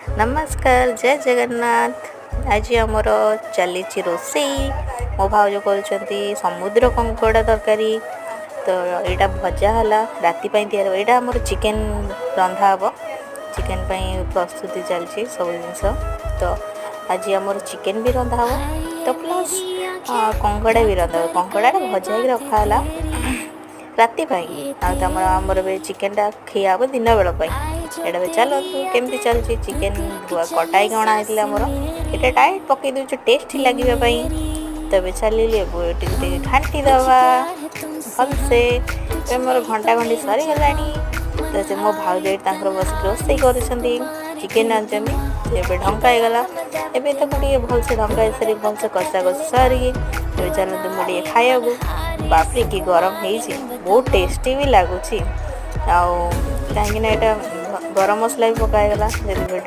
नमस्कार जय जगन्नाथ। आज आमर चली रोषेई मो भाउज कर समुद्र कंकड़ा तरकारी। तो यहाँ भजा है राति या आमर चिकेन रंधा हे चिकेन प्रस्तुति चलती सब जिन। तो आज आमर चिकेन भी रंधा हे तो प्लस कंकड़ा भी रंधा कंकड़ा भजा ही रखाला राति आमर चिकेन खिया हम दिन बेल एटा चलतु केमती चलती चिकेन कटाई अणा आमर ये टाइट पकई दूँ टेस्टी लगे तब चलिए घाटी दवा भलसे मोर घंटा घंटी सरीगला। तो मो भाउज बस रोषे कर चिकेन आनते ढंका गला एवं तो मुझे भलसे ढंका सारी भलसे कषा कषि सारी चलते मुझे खाया बापरे कि गरम हो बहुत टेस्टी भी लगुच कहीं गरम मसला भी पकागला।